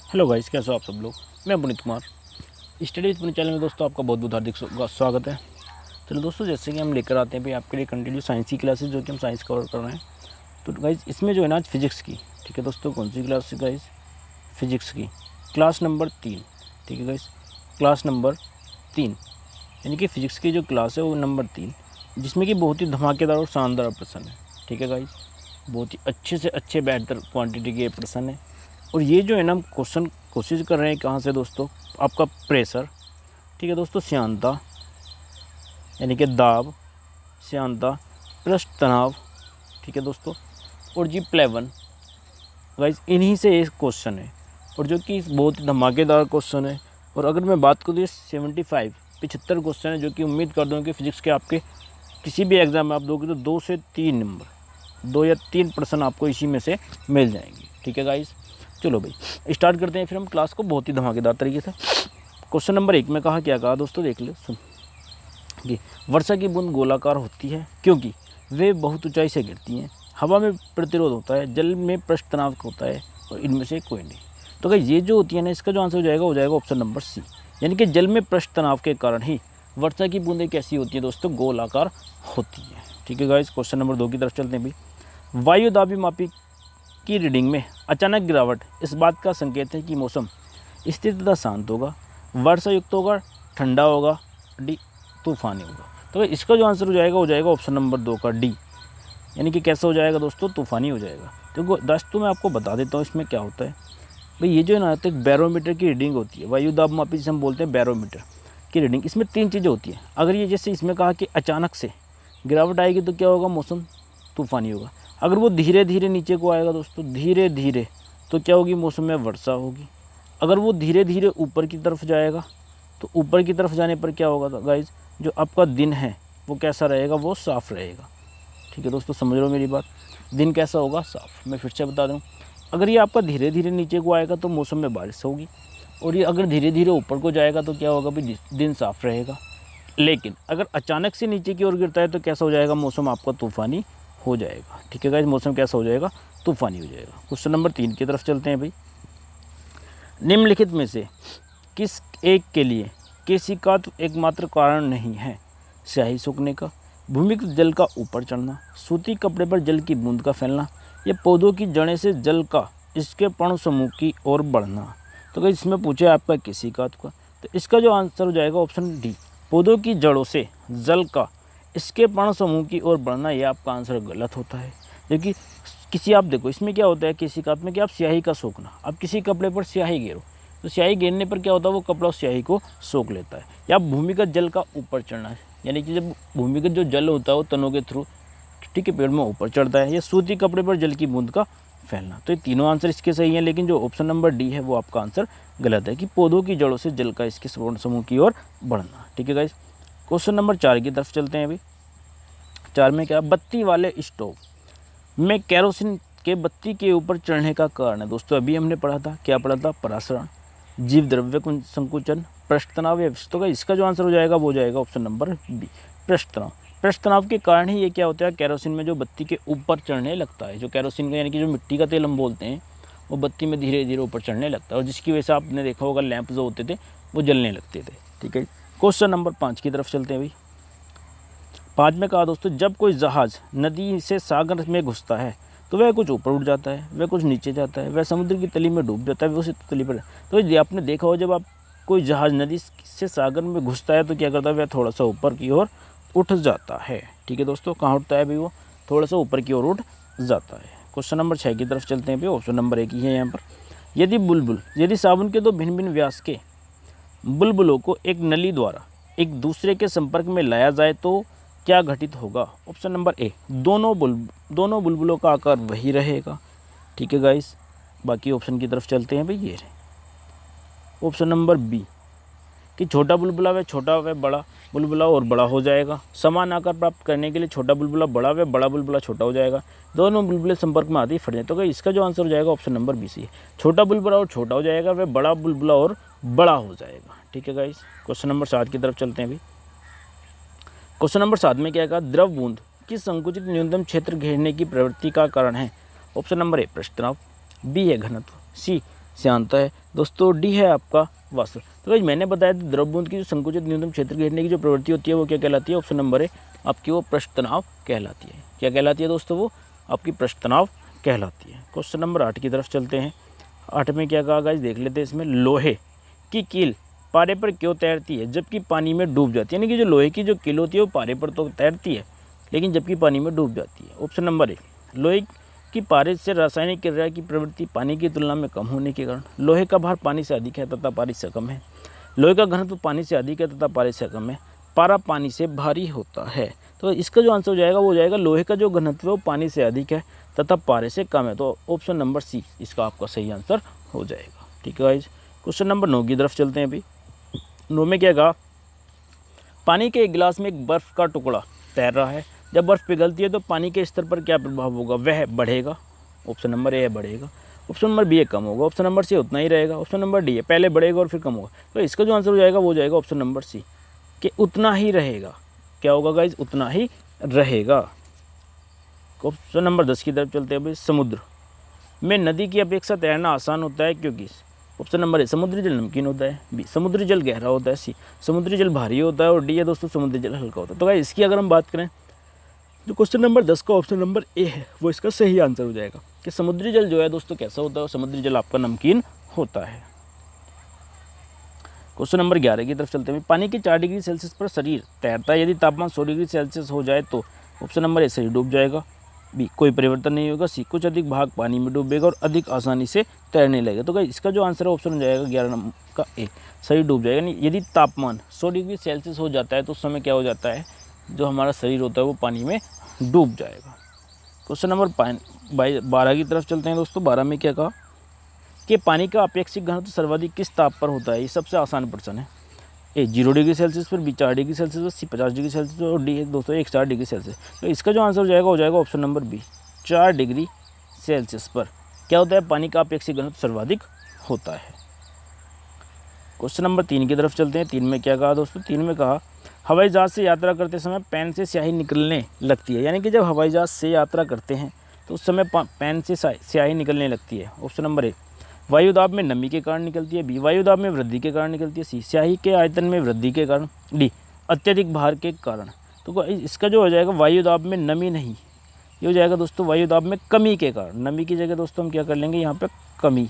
Hello guys, कैसे हो आप सब लोग। मैं Puneet Kumar, study with Puneet channel में दोस्तों आपका बहुत बहुत हार्दिक स्वागत है। चलो दोस्तों, जैसे कि हम लेकर आते हैं भाई आपके लिए कंटिन्यू साइंस की क्लासेस, जो कि हम साइंस कवर कर रहे हैं। तो गाइस इसमें जो है ना आज फिजिक्स की, ठीक है दोस्तों, कौन सी क्लास है गाइस? फिजिक्स की क्लास नंबर 3। ठीक है गाइस, क्लास नंबर 3, यानी कि फ़िज़िक्स की जो क्लास है वो नंबर 3, जिसमें कि बहुत ही धमाकेदार और शानदार प्रश्न है। ठीक है गाइस, बहुत ही अच्छे से अच्छे बेहतर क्वांटिटी के प्रश्न है। और ये जो है ना हम क्वेश्चन कोशिश कर रहे हैं कहाँ से दोस्तों, आपका प्रेशर, ठीक है दोस्तों, श्यानता यानी कि दाब, श्यानता, पृष्ठ तनाव, ठीक है दोस्तों, और जी प्लेवन। गाइस इन्हीं से एक क्वेश्चन है, और जो कि बहुत ही धमाकेदार क्वेश्चन है। और अगर मैं बात करूँ तो 75 क्वेश्चन है, जो कि उम्मीद कर दूँ कि फिजिक्स के आपके किसी भी एग्ज़ाम में आप दोगे तो 2 से 3 नंबर, 2 या 3 प्रश्न आपको इसी में से मिल जाएंगे। ठीक है गाइस, चलो भाई स्टार्ट करते हैं फिर हम क्लास को बहुत ही धमाकेदार तरीके से। क्वेश्चन नंबर 1 में कहा, क्या कहा दोस्तों, देख लो सुन कि वर्षा की बूंद गोलाकार होती है क्योंकि वे बहुत ऊंचाई से गिरती हैं, हवा में प्रतिरोध होता है, जल में पृष्ठ तनाव होता है, और इनमें से कोई नहीं। तो भाई ये जो होती है ना, इसका जो आंसर हो जाएगा ऑप्शन नंबर सी, यानी कि जल में पृष्ठ तनाव के कारण ही वर्षा की बूंदें कैसी होती है दोस्तों, गोलाकार होती है। ठीक है गाइस, क्वेश्चन नंबर 2 की तरफ चलते हैं भाई। वायु दाबी मापी की रीडिंग में अचानक गिरावट इस बात का संकेत है कि मौसम स्थिर तथा शांत होगा, वर्षा युक्त होगा, ठंडा होगा, डी तूफानी होगा। तो इसका जो आंसर हो जाएगा ऑप्शन नंबर 2 का डी, यानी कि कैसा हो जाएगा दोस्तों, तूफानी हो जाएगा। तो दोस्तों मैं आपको बता देता हूँ इसमें क्या होता है भाई। ये जो है ना तो एक बैरोमीटर की रीडिंग होती है, वायु दाब मापी जिसे हम बोलते हैं बैरोमीटर की रीडिंग। इसमें 3 चीज़ें होती हैं। अगर ये जैसे इसमें कहा कि अचानक से गिरावट आएगी तो क्या होगा, मौसम तूफानी होगा। अगर वो धीरे धीरे नीचे को आएगा दोस्तों, धीरे धीरे, तो क्या होगी, मौसम में वर्षा होगी। अगर वो धीरे धीरे ऊपर की तरफ जाएगा तो ऊपर की तरफ जाने पर क्या होगा गाइज, जो आपका दिन है वो कैसा रहेगा, वो साफ़ रहेगा। ठीक है दोस्तों, समझ लो मेरी बात, दिन कैसा होगा, साफ़। मैं फिर से बता दूँ, अगर ये आपका धीरे धीरे नीचे को आएगा तो मौसम में बारिश होगी, और ये अगर धीरे धीरे ऊपर को जाएगा तो क्या होगा भाई, दिन साफ़ रहेगा। लेकिन अगर अचानक से नीचे की ओर गिरता है तो कैसा हो जाएगा, मौसम आपका तूफ़ानी हो जाएगा। ठीक है गाइस, मौसम कैसा हो जाएगा, तूफ़ानी हो जाएगा। क्वेश्चन नंबर 3 की तरफ चलते हैं भाई। निम्नलिखित में से किस एक के लिए केशिकात्व एकमात्र कारण नहीं है, स्याही सूखने का, भूमिगत जल का ऊपर चढ़ना, सूती कपड़े पर जल की बूंद का फैलना, या पौधों की जड़ें से जल का इसके पर्ण समूह की ओर बढ़ना। तो गाइस इसमें पूछे आपका केशिकात्व का, तो इसका जो आंसर हो जाएगा ऑप्शन डी, पौधों की जड़ों से जल का इसके पर्ण समूह की ओर बढ़ना। ये आपका आंसर गलत होता है, क्योंकि किसी आप देखो इसमें क्या होता है केशिकात्व में कि आप स्याही का सोखना, आप किसी कपड़े पर स्याही गिरो तो स्याही गिरने पर क्या होता है, वो कपड़ा उस स्याही को सोख लेता है। या भूमिगत जल का ऊपर चढ़ना है, यानी कि जब भूमिगत जो जल होता है वो तनों के थ्रू, ठीक है, पेड़ में ऊपर चढ़ता है। या सूती कपड़े पर जल की बूंद का फैलना। तो ये तीनों आंसर इसके सही हैं, लेकिन जो ऑप्शन नंबर डी है वो आपका आंसर गलत है, कि पौधों की जड़ों से जल का इसके समूह की ओर बढ़ना। ठीक है गाइस, क्वेश्चन नंबर 4 की तरफ चलते हैं अभी। 4 में क्या, बत्ती वाले स्टोव में केरोसिन के बत्ती के ऊपर चढ़ने का कारण है दोस्तों, अभी हमने पढ़ा था, क्या पढ़ा था, परासरण, जीव द्रव्य संकुचन, पृष्ठ तनाव या विष। तो इसका जो आंसर हो जाएगा वो हो जाएगा ऑप्शन नंबर बी, पृष्ठ तनाव। पृष्ठ तनाव के कारण ही ये क्या होता है, केरोसिन में जो बत्ती के ऊपर चढ़ने लगता है, जो केरोसिन का यानी कि जो मिट्टी का तेल हम बोलते हैं, वो बत्ती में धीरे धीरे ऊपर चढ़ने लगता है, और जिसकी वजह से आपने देखा होगा लैंप जो होते थे वो जलने लगते थे। ठीक है, क्वेश्चन नंबर 5 की तरफ चलते हैं भाई। 5 में कहा दोस्तों, जब कोई जहाज नदी से सागर में घुसता है तो वह कुछ ऊपर उठ जाता है, वह कुछ नीचे जाता है, वह समुद्र की तली में डूब जाता है, वह उसी तली पर। तो ये आपने देखा हो, जब आप कोई जहाज नदी से सागर में घुसता है तो क्या करता है, वह थोड़ा सा ऊपर की ओर उठ जाता है। ठीक है दोस्तों, कहाँ उठता है भाई, वो थोड़ा सा ऊपर की ओर उठ जाता है। क्वेश्चन नंबर 6 की तरफ चलते हैं भाई, ऑप्शन नंबर 1 ही है यहाँ पर। यदि साबुन के 2 भिन्न भिन्न व्यास के बुलबुलों को एक नली द्वारा एक दूसरे के संपर्क में लाया जाए तो क्या घटित होगा, ऑप्शन नंबर ए, दोनों बुलबुलों का आकार वही रहेगा। ठीक है गाइस, बाकी ऑप्शन की तरफ चलते हैं भाई। ये ऑप्शन नंबर बी, कि छोटा बुलबुला व छोटा व बड़ा बुलबुला और बड़ा हो जाएगा। समान आकार प्राप्त करने के लिए छोटा बुलबुला बड़ा व बड़ा बुलबुला छोटा हो जाएगा। दोनों बुलबुले संपर्क में आते ही फट जाए। तो इसका जो आंसर हो जाएगा ऑप्शन नंबर बी सी है, छोटा बुलबुला और छोटा हो जाएगा, व बड़ा बुलबुला और बड़ा हो जाएगा। ठीक है गाइस, क्वेश्चन नंबर 7 की तरफ चलते हैं अभी। क्वेश्चन नंबर 7 में क्या कहा, द्रव बूंद किस संकुचित न्यूनतम क्षेत्र घेरने की प्रवृत्ति का कारण है, ऑप्शन नंबर ए, पृष्ठ तनाव, बी है घनत्व, सी श्यानता है दोस्तों। डी है आपका वाष्प। तो भाई मैंने बताया था द्रव बूंद की जो संकुचित न्यूनतम क्षेत्र घेरने की जो प्रवृत्ति होती है वो क्या कहलाती है? ऑप्शन नंबर ए आपकी वो पृष्ठ तनाव कहलाती है। क्या कहलाती है दोस्तों? वो आपकी पृष्ठ तनाव कहलाती है। क्वेश्चन नंबर 8 की तरफ चलते हैं। 8 में क्या कहा गाइस देख लेते हैं। इसमें लोहे की कील पारे पर क्यों तैरती है जबकि पानी में डूब जाती है? यानी कि जो लोहे की जो कील होती है वो पारे पर तो तैरती है लेकिन जबकि पानी में डूब जाती है। ऑप्शन नंबर ए लोहे की पारे से रासायनिक क्रिया की प्रवृत्ति पानी की तुलना में कम होने के कारण। लोहे का भार पानी से अधिक है तथा पानी से कम है। लोहे का घनत्व पानी से अधिक है तथा पानी से कम है। पारा पानी से भारी होता है। तो इसका जो आंसर हो जाएगा वो हो जाएगा लोहे का जो घनत्व है वो पानी से अधिक है तथा पारे से कम है। तो ऑप्शन नंबर सी इसका आपका सही आंसर हो जाएगा। ठीक है गाइज। क्वेश्चन नंबर 9 की तरफ चलते हैं। अभी 9 में क्या कहा? पानी के एक गिलास में एक बर्फ़ का टुकड़ा तैर रहा है। जब बर्फ़ पिघलती है तो पानी के स्तर पर क्या प्रभाव होगा? वह बढ़ेगा। ऑप्शन नंबर ए है बढ़ेगा। ऑप्शन नंबर बी है कम होगा। ऑप्शन नंबर सी उतना ही रहेगा। ऑप्शन नंबर डी है पहले बढ़ेगा और फिर कम होगा। तो इसका जो आंसर हो जाएगा वो हो जाएगा ऑप्शन नंबर सी कि उतना ही रहेगा। क्या होगा गाइज? उतना ही रहेगा। ऑप्शन नंबर 10 की तरफ चलते हैं। भाई समुद्र में नदी की अपेक्षा तैरना आसान होता है क्योंकि ऑप्शन नंबर ए समुद्री जल नमकीन होता है। बी समुद्री जल गहरा होता है। सी समुद्री जल भारी होता है। और डी है दोस्तों समुद्री जल हल्का होता है। तो गाइस इसकी अगर हम बात करें जो क्वेश्चन नंबर 10 का ऑप्शन नंबर ए है वो इसका सही आंसर हो जाएगा कि समुद्री जल जो है दोस्तों कैसा होता है? समुद्री जल आपका नमकीन होता है। क्वेश्चन नंबर 11 की तरफ चलते हैं। पानी के 4 डिग्री सेल्सियस पर शरीर तैरता है। यदि तापमान 100 डिग्री सेल्सियस हो जाए तो ऑप्शन नंबर ए शरीर डूब जाएगा। बी कोई परिवर्तन नहीं होगा। सी कुछ अधिक भाग पानी में डूबेगा और अधिक आसानी से तैरने लगेगा। तो गाइस इसका जो आंसर है ऑप्शन हो जाएगा 11 नंबर का ए शरीर डूब जाएगा। यानी यदि तापमान 100 डिग्री सेल्सियस हो जाता है तो उस समय क्या हो जाता है? जो हमारा शरीर होता है वो पानी में डूब जाएगा। क्वेश्चन नंबर 12 की तरफ चलते हैं दोस्तों। 12 में क्या कहा कि पानी का अपेक्षित घनत्व सर्वाधिक किस ताप पर होता है? ये सबसे आसान प्रश्न है। ए 0 डिग्री सेल्सियस पर, बी 4 डिग्री सेल्सियस पर, सी 50 डिग्री सेल्सियस पर और डी है दोस्तों 104 डिग्री सेल्सियस। तो इसका जो आंसर हो जाएगा option number B 4 degree Celsius पर क्या होता है? पानी का अपेक्षित घनत्व सर्वाधिक होता है। क्वेश्चन नंबर 3 की तरफ चलते हैं। 3 में क्या कहा दोस्तों? 3 में कहा हवाई जहाज़ से यात्रा करते समय पेन से स्याही निकलने लगती है। यानी कि जब हवाई जहाज़ से यात्रा करते हैं तो उस समय पेन से स्याही निकलने लगती है। ऑप्शन नंबर ए वायुदाब में नमी के कारण निकलती है। बी वायुदाब में वृद्धि के कारण निकलती है। सी स्याही के आयतन में वृद्धि के कारण। डी अत्यधिक भार के कारण। तो इसका जो हो जाएगा वायुदाब में नमी नहीं, ये हो जाएगा दोस्तों वायुदाब में कमी के कारण। नमी की जगह दोस्तों हम क्या कर लेंगे यहाँ पे? कमी।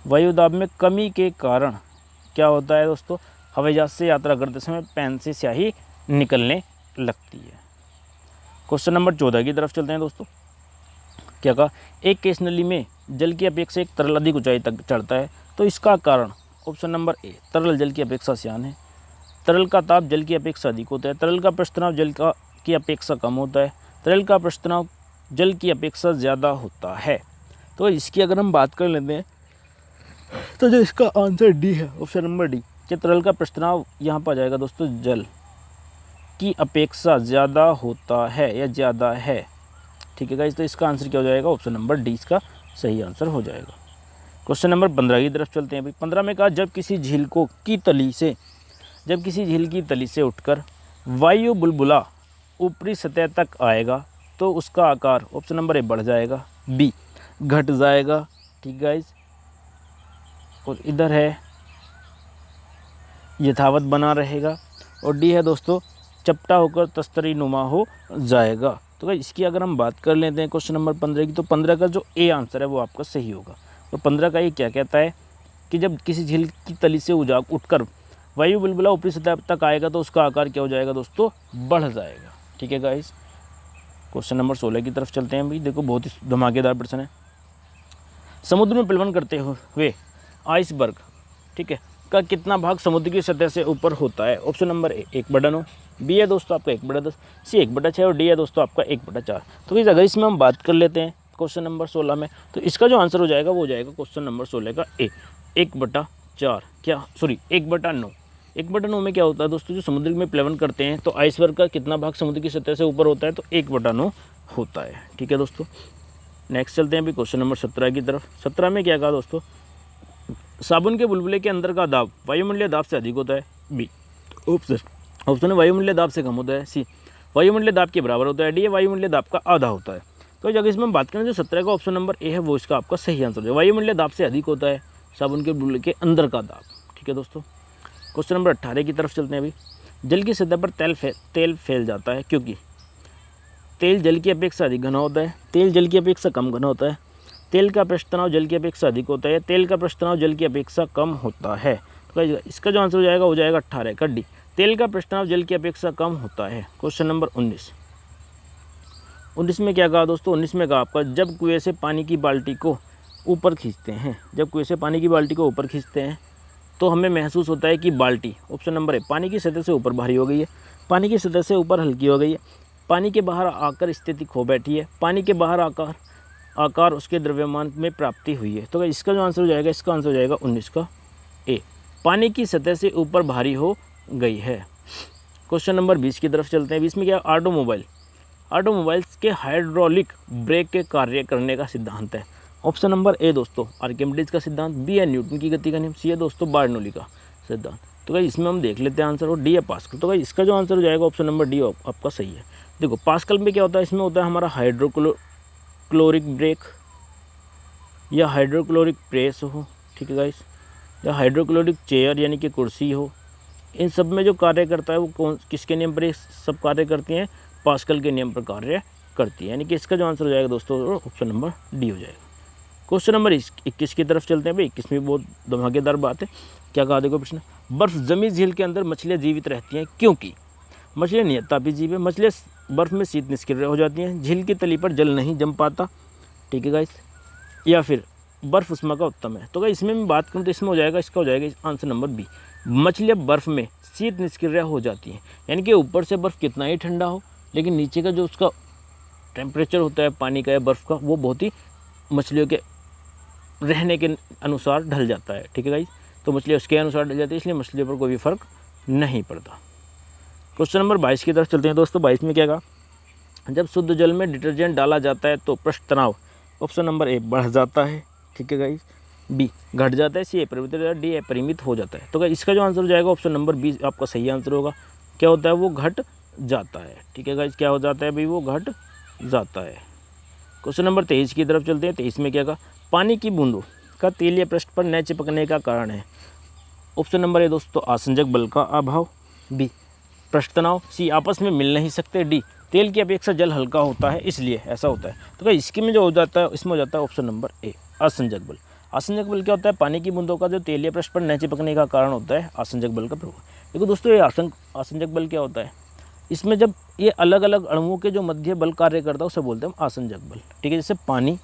वायुदाब में कमी के कारण क्या होता है दोस्तों? हवाई जहाज से यात्रा करते समय पेन से स्याही निकलने लगती है। क्वेश्चन नंबर 14 की तरफ चलते हैं दोस्तों। क्या कहा? एक केस नली में जल की अपेक्षा एक तरल अधिक ऊंचाई तक चढ़ता है तो इसका कारण ऑप्शन नंबर ए तरल जल की अपेक्षा श्यान है। तरल का ताप जल की अपेक्षा अधिक होता है। तरल का पृष्ठ तनाव जल की अपेक्षा कम होता है। तरल का पृष्ठ तनाव जल की अपेक्षा ज़्यादा होता है। तो इसकी अगर हम बात कर लेते हैं तो जो इसका आंसर डी है ऑप्शन नंबर डी कि तरल का पृष्ठ तनाव यहाँ पर आ जाएगा दोस्तों जल की अपेक्षा ज़्यादा होता है या ज़्यादा है। ठीक है गाइस। तो इसका आंसर क्या हो जाएगा? ऑप्शन नंबर डी इसका सही आंसर हो जाएगा। क्वेश्चन नंबर 15 की तरफ चलते हैं। भाई 15 में कहा जब किसी झील की तली से उठकर वायु बुलबुला ऊपरी सतह तक आएगा तो उसका आकार ऑप्शन नंबर ए बढ़ जाएगा। बी घट जाएगा। ठीक गाइस। और इधर है यथावत बना रहेगा। और डी है दोस्तों चपटा होकर तस्तरी नुमा हो जाएगा। तो भाई इसकी अगर हम बात कर लेते हैं क्वेश्चन नंबर 15 की तो 15 का जो ए आंसर है वो आपका सही होगा। और 15 का ये क्या कहता है कि जब किसी झील की तली से उठकर वायु बुलबुला ऊपरी सतह तक आएगा तो उसका आकार क्या हो जाएगा दोस्तों? बढ़ जाएगा। ठीक है गाइस। क्वेश्चन नंबर 16 की तरफ चलते हैं। भाई देखो बहुत ही धमाकेदार प्रश्न है। समुद्र में प्लवन करते हुए आइसबर्ग ठीक है का कितना भाग समुद्र की सतह से ऊपर होता है? ऑप्शन नंबर ए 1/9, बी है दोस्तों आपका 1/10, सी 1/6 और डी है दोस्तों आपका 1/4। तो इस अगर इसमें हम बात कर लेते हैं क्वेश्चन नंबर 16 में तो इसका जो आंसर हो जाएगा वो हो जाएगा क्वेश्चन नंबर 16 का ए 1/4 क्या सॉरी 1/9। 1/9 में क्या होता है दोस्तों? जो समुद्र में प्लवन करते हैं तो आइसबर्ग का कितना भाग समुद्र की सतह से ऊपर होता है? तो 1/9 होता है। ठीक है दोस्तों। नेक्स्ट चलते हैं अभी क्वेश्चन नंबर 17 की तरफ। 17 में क्या कहा दोस्तों? साबुन के बुलबुले के अंदर का दाब वायुमंडलीय दाब से अधिक होता है। बी ऑप्शन है वायुमंडलीय दाब से कम होता है। सी वायुमंडलीय दाब के बराबर होता है। डी वायुमंडलीय दाब का आधा होता है। तो अगर इसमें हम बात करें जो 17 का ऑप्शन नंबर ए है वो इसका आपका सही आंसर है। वायुमंडलीय दाब से अधिक होता है साबुन के बुलबुले के अंदर का दाब। ठीक है दोस्तों, क्वेश्चन नंबर 18 की तरफ चलते हैं। अभी जल की सतह पर तेल फैल जाता है क्योंकि तेल जल की अपेक्षा अधिक घना होता है, तेल जल की अपेक्षा कम घना होता है, तेल का पृष्ठ तनाव जल की अपेक्षा अधिक होता है, तेल का पृष्ठ तनाव जल की अपेक्षा कम होता है। तो इसका जो आंसर हो जाएगा वो जाएगा 18 का डी, तेल का पृष्ठ तनाव जल की अपेक्षा कम होता है। क्वेश्चन नंबर 19 में क्या कहा दोस्तों, 19 में कहा आपका जब कुएं से पानी की बाल्टी को ऊपर खींचते हैं, जब कुएं से पानी की बाल्टी को ऊपर खींचते हैं तो हमें महसूस होता है कि बाल्टी, ऑप्शन नंबर ए, पानी की सतह से ऊपर भारी हो गई है, पानी की सतह से ऊपर हल्की हो गई है, पानी के बाहर आकर स्थिति खो बैठी है, पानी के बाहर आकार उसके द्रव्यमान में प्राप्ति हुई है। तो इसका जो आंसर हो जाएगा, इसका आंसर हो जाएगा 19 का ए, पानी की सतह से ऊपर भारी हो गई है। क्वेश्चन नंबर 20 की तरफ चलते हैं। 20 में क्या, ऑटोमोबाइल्स के हाइड्रोलिक ब्रेक के कार्य करने का सिद्धांत है। ऑप्शन नंबर ए दोस्तों आर्किमिडीज का सिद्धांत, बी है न्यूटन की गति का नियम, सी है दोस्तों बर्नौली का सिद्धांत। तो भाई इसमें हम देख लेते हैं आंसर, और डी है पास्कल। तो भाई इसका जो आंसर हो जाएगा ऑप्शन नंबर डी आपका सही है। देखो पास्कल में क्या होता है, इसमें होता है हमारा हाइड्रोक्लोरिक ब्रेक या हाइड्रोक्लोरिक प्रेस हो, ठीक है गाइस, या हाइड्रोक्लोरिक चेयर यानी कि कुर्सी हो, इन सब में जो कार्य करता है वो किसके नियम पर सब कार्य करती हैं, पास्कल के नियम पर कार्य करती है। यानी कि इसका जो आंसर हो जाएगा दोस्तों ऑप्शन नंबर डी हो जाएगा। क्वेश्चन नंबर 21 की तरफ चलते हैं। भाई 21 में बहुत धमाकेदार बात है। क्या कहा देखो प्रश्न, बर्फ जमी झील के अंदर मछलियाँ जीवित रहती हैं क्योंकि मछलियाँ नियततापी जीव है, मछलियाँ बर्फ में शीत निष्क्रिय हो जाती हैं, झील की तली पर जल नहीं जम पाता, ठीक है गाइस, या फिर बर्फ उष्मा का उत्तम है। तो गाइस इसमें मैं बात करूँ तो इसमें हो जाएगा, इसका हो जाएगा आंसर नंबर बी, मछलियाँ बर्फ में शीत निष्क्रिय हो जाती हैं। यानी कि ऊपर से बर्फ कितना ही ठंडा हो लेकिन नीचे का जो उसका टेम्परेचर होता है पानी का या बर्फ़ का वो बहुत ही मछलियों के रहने के अनुसार ढल जाता है, ठीक है गाइस। तो मछलियाँ उसके अनुसार ढल जाती है, इसलिए मछलियों पर कोई भी फर्क नहीं पड़ता। क्वेश्चन नंबर 22 की तरफ चलते हैं दोस्तों। 22 में क्या कहा, जब शुद्ध जल में डिटर्जेंट डाला जाता है तो पृष्ठ तनाव, ऑप्शन नंबर ए बढ़ जाता है, ठीक है गाइस, बी घट जाता है, सी अपरिमित, डी अपरिमित हो जाता है। तो गाइस इसका जो आंसर हो जाएगा ऑप्शन नंबर बी आपका सही आंसर होगा। क्या होता है, वो घट जाता है, ठीक है गाइस, क्या हो जाता है भाई, वो घट जाता है। क्वेश्चन नंबर 23 की तरफ चलते हैं। 23 में क्या कहा, पानी की बूंदों का तेलीय पृष्ठ पर न चिपकने का कारण है, ऑप्शन नंबर ए दोस्तों आसंजक बल का अभाव, बी पृष्ठ तनाव, सी आपस में मिल नहीं सकते, डी तेल की अपेक्षा जल हल्का होता है इसलिए ऐसा होता है। तो क्या इसके में जो हो जाता है, इसमें हो जाता है ऑप्शन नंबर ए आसंजक बल। आसंजक बल क्या होता है, पानी की बूंदों का जो तेलीय पृष्ठ पर न चिपकने का कारण होता है आसंजक बल का प्रभाव। देखो दोस्तों ये आसंजक बल क्या होता है, इसमें जब ये अलग अलग अणुओं के जो मध्य बल कार्य करता है उसे बोलते हैं हम आसंजक बल, ठीक है। जैसे पानी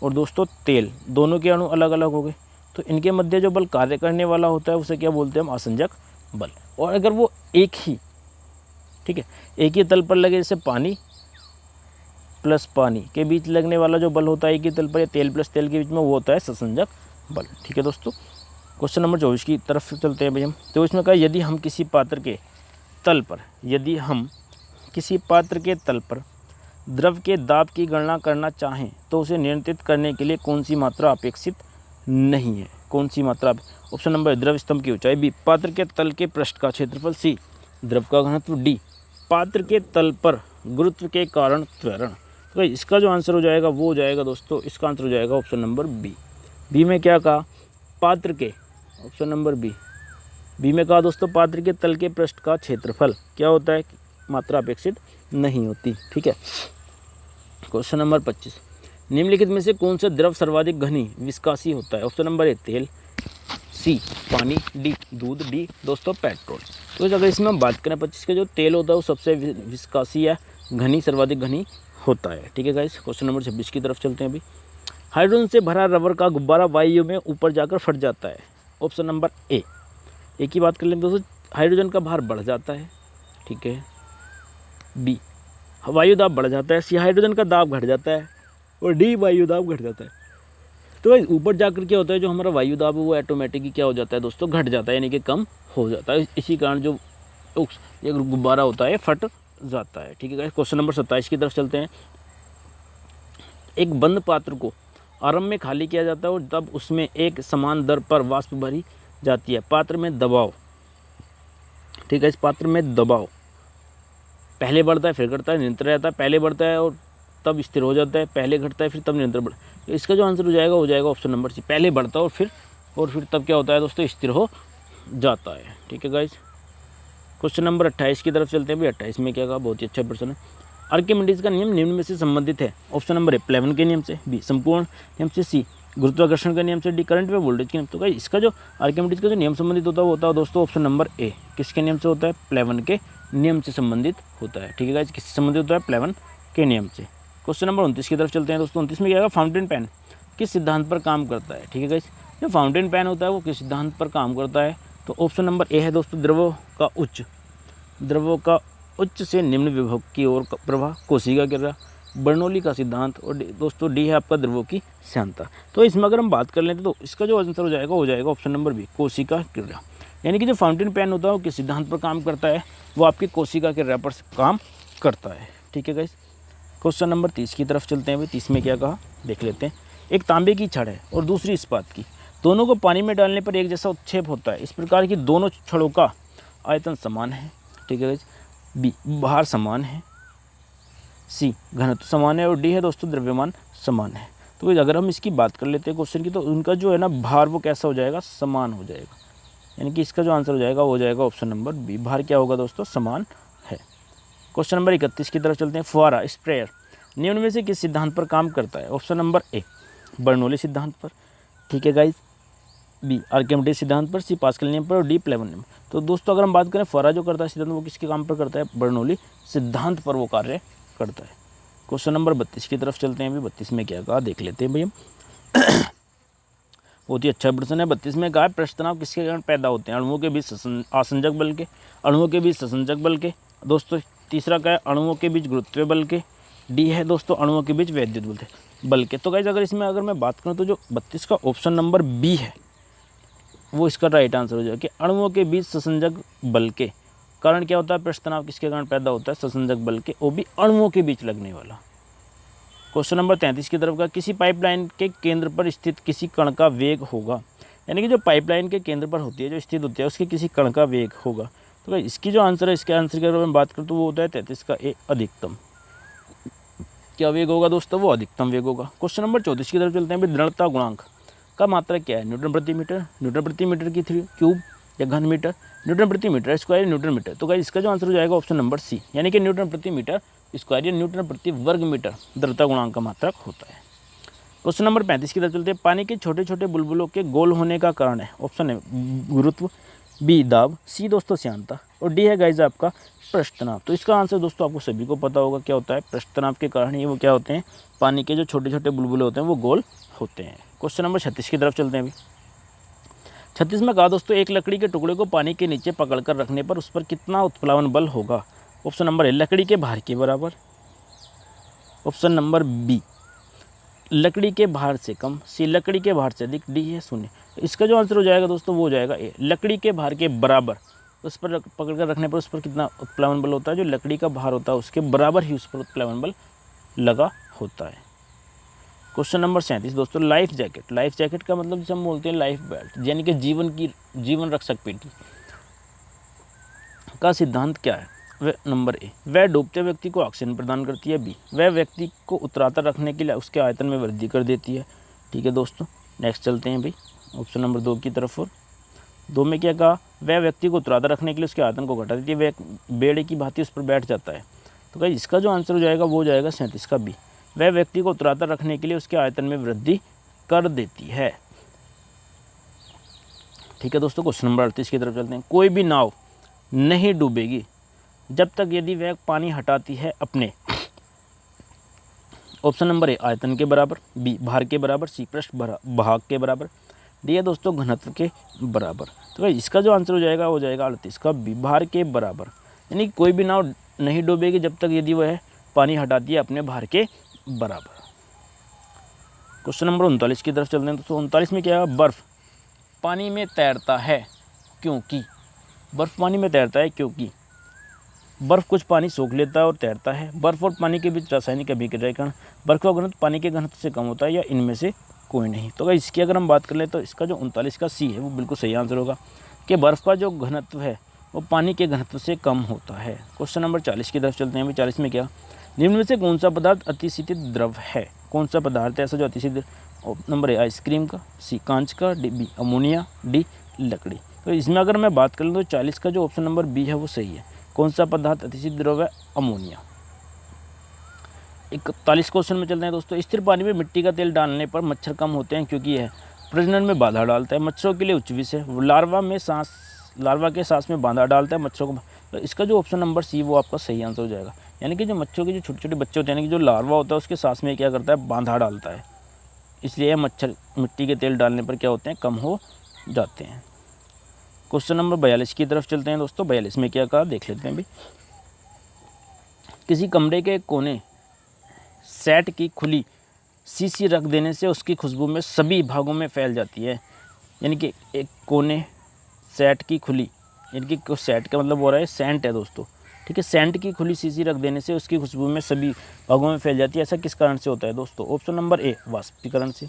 और दोस्तों तेल दोनों के अणु अलग अलग हो गए तो इनके मध्य जो बल कार्य करने वाला होता है उसे क्या बोलते हैं हम आसंजक बल। और अगर वो एक ही, ठीक है, एक ही तल पर लगे, जैसे पानी प्लस पानी के बीच लगने वाला जो बल होता है एक ही तल पर, या तेल प्लस तेल के बीच में, वो होता है ससंजक बल, ठीक है दोस्तों। क्वेश्चन नंबर 24 की तरफ चलते हैं भाई हम। तो इसमें कहा यदि हम किसी पात्र के तल पर द्रव के दाब की गणना करना चाहें तो उसे नियंत्रित करने के लिए कौन सी मात्रा अपेक्षित नहीं है, कौन सी मात्रा, ऑप्शन नंबर द्रव स्तंभ की ऊंचाई, बी पात्र के तल के पृष्ठ का क्षेत्रफल, सी द्रव का घनत्व, डी पात्र के तल पर गुरुत्व के कारण त्वरण। तो इसका जो आंसर हो जाएगा वो हो जाएगा दोस्तों, इसका आंसर हो जाएगा ऑप्शन नंबर बी। बी में क्या कहा, पात्र के, ऑप्शन नंबर बी में कहा दोस्तों पात्र के तल के पृष्ठ का क्षेत्रफल क्या होता है, मात्रा अपेक्षित नहीं होती, ठीक है। क्वेश्चन नंबर 25, निम्नलिखित में से कौन सा द्रव सर्वाधिक घनी विस्कासी होता है, ऑप्शन नंबर ए तेल, सी पानी, डी दूध, डी दोस्तों पेट्रोल। तो अगर इसमें हम बात करें 25 का जो तेल होता है वो सबसे विस्कासी या घनी, सर्वाधिक घनी होता है, ठीक है गाइस। क्वेश्चन नंबर 26 की तरफ चलते हैं अभी। हाइड्रोजन से भरा रबर का गुब्बारा वायु में ऊपर जाकर फट जाता है, ऑप्शन नंबर ए। एक ही बात कर लें दोस्तों, हाइड्रोजन का भार बढ़ जाता है, ठीक है, बी वायु दाब बढ़ जाता है, सी हाइड्रोजन का दाब घट जाता है, और डी वायु दाब घट जाता है। तो ऊपर जाकर क्या होता है, जो हमारा वायु दाब है वो ऑटोमेटिकली क्या हो जाता है दोस्तों, घट जाता है, यानी कि कम हो जाता है। इसी कारण जो एक गुब्बारा होता है फट जाता है, ठीक है। क्वेश्चन नंबर 27 की तरफ चलते हैं। एक बंद पात्र को आरंभ में खाली किया जाता है और तब उसमें एक समान दर पर वाष्प भरी जाती है। पात्र में दबाव, ठीक है, इस पात्र में दबाव पहले बढ़ता है फिर घटता है, निरंतर रहता है, पहले बढ़ता है और तब स्थिर हो जाता है, पहले घटता है फिर तब निरंतर बढ़। तो इसका जो आंसर हो जाएगा ऑप्शन नंबर सी, पहले बढ़ता है और फिर तब क्या होता है दोस्तों, स्थिर हो जाता है। ठीक है गाइज, क्वेश्चन नंबर 28 की तरफ चलते हैं भाई। 28 में क्या कहा, बहुत ही अच्छा प्रश्न है। आर्किमिडीज का नियम निम्न में से संबंधित है। ऑप्शन नंबर ए प्लेवन के नियम से, बी संपूर्ण नियम से, सी गुरुत्वाकर्षण का नियम से, डी करंट व वोल्टेज के नियम। तो गाइस इसका जो आर्किमिडीज का जो नियम संबंधित होता है दोस्तों ऑप्शन नंबर ए, किसके नियम से होता है, प्लेवन के नियम से संबंधित होता है। ठीक है गाइस, किससे संबंधित होता है, प्लेवन के नियम से। क्वेश्चन नंबर 29 की तरफ चलते हैं दोस्तों। 29 में क्या है, फाउंटेन पेन किस सिद्धांत पर काम करता है। ठीक है गाइस, जो फाउंटेन पेन होता है वो किस सिद्धांत पर काम करता है, तो ऑप्शन नंबर ए है दोस्तों, द्रवों का उच्च से निम्न विभव की ओर प्रवाह, कोशिका क्रिया, बर्नौली का सिद्धांत, और दोस्तों डी है आपका द्रवों की श्यानता। तो इसमें अगर हम बात कर लेते तो इसका जो आंसर हो जाएगा ऑप्शन नंबर बी, कोशिका क्रिया। यानी कि जो फाउंटेन पेन होता है वो किस सिद्धांत पर काम करता है, वो आपकी कोशिका क्रिया पर काम करता है। ठीक है गाइस, क्वेश्चन नंबर 30 की तरफ चलते हैं भाई। 30 में क्या कहा देख लेते हैं। एक तांबे की छड़ है और दूसरी इस्पात की, दोनों को पानी में डालने पर एक जैसा उत्क्षेप होता है। इस प्रकार की दोनों छड़ों का आयतन समान है। ठीक है गाइस, बी भार समान है, सी घनत्व समान है, और डी है दोस्तों द्रव्यमान समान है। तो अगर हम इसकी बात कर लेते हैं क्वेश्चन की, तो उनका जो है ना भार वो कैसा हो जाएगा, समान हो जाएगा। यानी कि इसका जो आंसर हो जाएगा ऑप्शन नंबर बी, भार क्या होगा दोस्तों, समान है। क्वेश्चन नंबर 31 की तरफ चलते हैं। फुहारा स्प्रेयर निम्न में से किस सिद्धांत पर काम करता है। ऑप्शन नंबर ए बर्नौली सिद्धांत पर, ठीक है गाइज, बी आर्किमिडीज सिद्धांत पर, सी पास्कल नियम पर, और डी प्लेवन नियम। तो दोस्तों अगर हम बात करें फुहारा जो करता है सिद्धांत, वो किसके काम पर करता है, बर्नौली सिद्धांत पर वो कार्य करता है। क्वेश्चन नंबर 32 की तरफ चलते हैं। अभी 32 में क्या कहा देख लेते हैं भाई हम। बहुत ही अच्छा प्रश्न है। 32 में कहा पृष्ठ तनाव किसके कारण पैदा होते हैं, अणुओं के बीच आसंजक बल के, अणुओं के बीच ससंजक बल के। दोस्तों तीसरा क्या है, अणुओं के बीच गुरुत्वीय बल के। डी है दोस्तों अणुओं के बीच वैद्युत बल के। तो गाइस अगर इसमें अगर मैं बात करूँ तो जो 32 का ऑप्शन नंबर बी है वो इसका राइट आंसर हो जाएगा कि अणुओं के बीच ससंजक बल के कारण क्या होता है, पृष्ठ तनाव किसके कारण पैदा होता है, ससंजक बल के, वो भी अणुओं के बीच लगने वाला। क्वेश्चन नंबर 33 की तरफ का, किसी पाइपलाइन के केंद्र पर स्थित किसी कण का वेग होगा। यानी कि जो पाइपलाइन के केंद्र पर होती है, जो स्थित होती है, उसके किसी कण का वेग होगा। तो इसकी जो आंसर है, इसके आंसर की अगर मैं बात करूँ तो वो होता है 33 का ए, अधिकतम। क्या वेग होगा दोस्तों, वो अधिकतम वेग होगा। क्वेश्चन नंबर 34 की तरफ चलते हैं। दृढ़ता गुणांक का मात्रा क्या है, न्यूटन प्रति मीटर, न्यूटन प्रति मीटर की क्यूब या घन मीटर, न्यूटन प्रति मीटर स्क्वायर, न्यूटन मीटर। तो इसका जो आंसर हो जाएगा ऑप्शन नंबर सी, यानी कि न्यूटन प्रति मीटर स्क्वायर या न्यूटन प्रति वर्ग मीटर दृढ़ता गुणांक का मात्रक होता है। क्वेश्चन नंबर 35 की तरफ चलते हैं। पानी के छोटे छोटे बुलबुलों के गोल होने का कारण है, ऑप्शन है गुरुत्व, बी दाब, सी दोस्तों श्यानता, और डी है गाइज आपका पृष्ठ तनाव। तो इसका आंसर दोस्तों आपको सभी को पता होगा क्या होता है, पृष्ठ तनाव के कारण ही वो क्या होते हैं, पानी के जो छोटे छोटे बुलबुले होते हैं वो गोल होते हैं। क्वेश्चन नंबर 36 की तरफ चलते हैं। अभी 36 में कहा दोस्तों, एक लकड़ी के टुकड़े को पानी के नीचे पकड़कर रखने पर उस पर कितना उत्प्लावन बल होगा। ऑप्शन नंबर ए लकड़ी के भार के बराबर, ऑप्शन नंबर बी लकड़ी के भार से कम, सी लकड़ी के भार से अधिक, डी है शून्य। इसका जो आंसर हो जाएगा दोस्तों वो हो जाएगा ए लकड़ी के भार के बराबर, उस पर पकड़कर रखने पर उस पर कितना उत्प्लावन बल होता है, जो लकड़ी का भार होता है उसके बराबर ही उस पर उत्प्लावन बल लगा होता है। क्वेश्चन नंबर 37 दोस्तों, लाइफ जैकेट का मतलब जैसे हम बोलते हैं लाइफ बेल्ट, यानी कि जीवन रक्षक पेटी का सिद्धांत क्या है। वह नंबर ए वह डूबते व्यक्ति को ऑक्सीजन प्रदान करती है, बी वह व्यक्ति को उतराता रखने के लिए उसके आयतन में वृद्धि कर देती है। ठीक है दोस्तों, नेक्स्ट चलते हैं भाई ऑप्शन नंबर 2 की तरफ। और 2 में क्या कहा, वह व्यक्ति को उतराता रखने के लिए उसके आयतन को घटा देती है, वह बेड़े की भांति उस पर बैठ जाता है। तो भाई इसका जो आंसर हो जाएगा वो हो जाएगा 37 का बी, वह व्यक्ति को उतराता रखने के लिए उसके आयतन में वृद्धि कर देती है। ठीक है दोस्तों, क्वेश्चन नंबर 38 की तरफ चलते हैं। कोई भी नाव नहीं डूबेगी जब तक यदि वह पानी हटाती है अपने, ऑप्शन नंबर ए आयतन के बराबर, बी भार के बराबर, सी पृष्ठ भाग के बराबर, डी है दोस्तों घनत्व के बराबर। तो भाई इसका जो आंसर हो जाएगा वो जाएगा 38 का बी भार के बराबर। यानी कोई भी नाव नहीं डूबेगी जब तक यदि वह पानी हटाती है अपने भार के बराबर। क्वेश्चन नंबर 39 की तरफ चलते हैं। दोस्तों 39 में क्या है, बर्फ पानी में तैरता है क्योंकि, बर्फ पानी में तैरता है क्योंकि बर्फ कुछ पानी सोख लेता है और तैरता है, बर्फ और पानी के बीच रासायनिक अभिक्रिया के कारण बर्फ का घनत्व पानी के घनत्व से कम होता है, या इनमें से कोई नहीं। तो भाई इसकी अगर हम बात कर लें तो इसका जो 39 का सी है वो बिल्कुल सही आंसर होगा कि बर्फ़ का जो घनत्व है वो पानी के घनत्व से कम होता है। क्वेश्चन नंबर 40 की तरफ चलते हैं। 40 में क्या, निम्न में से कौन सा पदार्थ अतिशीतित द्रव है? कौन सा पदार्थ है ऐसा जो अतिशीतित? नंबर ए आइसक्रीम का, सी कांच का, डी बी अमोनिया, डी लकड़ी। तो इसमें अगर मैं बात कर लूँ तो 40 का जो ऑप्शन नंबर बी है वो सही है। कौन सा पदार्थ अतिशीतित द्रव है? अमोनिया। 41 क्वेश्चन में चलते हैं दोस्तों। स्थिर पानी में मिट्टी का तेल डालने पर मच्छर कम होते हैं क्योंकि यह प्रजनन में बाधा डालता है, मच्छरों के लिए उच्च विष है, लार्वा के सांस में बाधा डालता है मच्छरों को। तो इसका जो ऑप्शन नंबर सी वो आपका सही आंसर हो जाएगा। यानी कि जो मच्छरों के जो छोटे छोटे बच्चे होते हैं, यानी कि जो लार्वा होता है उसके सांस में क्या करता है? बाधा डालता है। इसलिए मच्छर मिट्टी के तेल डालने पर क्या होते हैं? कम हो जाते हैं। क्वेश्चन नंबर 42 की तरफ चलते हैं दोस्तों। 42 में क्या कहा देख लेते हैं भाई। किसी कमरे के कोने सेट की खुली शीशी रख देने से उसकी खुशबू में सभी भागों में फैल जाती है। यानी कि एक कोने सेट की खुली, यानी कि सेट का मतलब हो रहा है सेंट है दोस्तों, ठीक है। सेंट की खुली शीशी रख देने से उसकी खुशबू में सभी भागों में फैल जाती है। ऐसा किस कारण से होता है दोस्तों? ऑप्शन नंबर ए वाष्पीकरण से,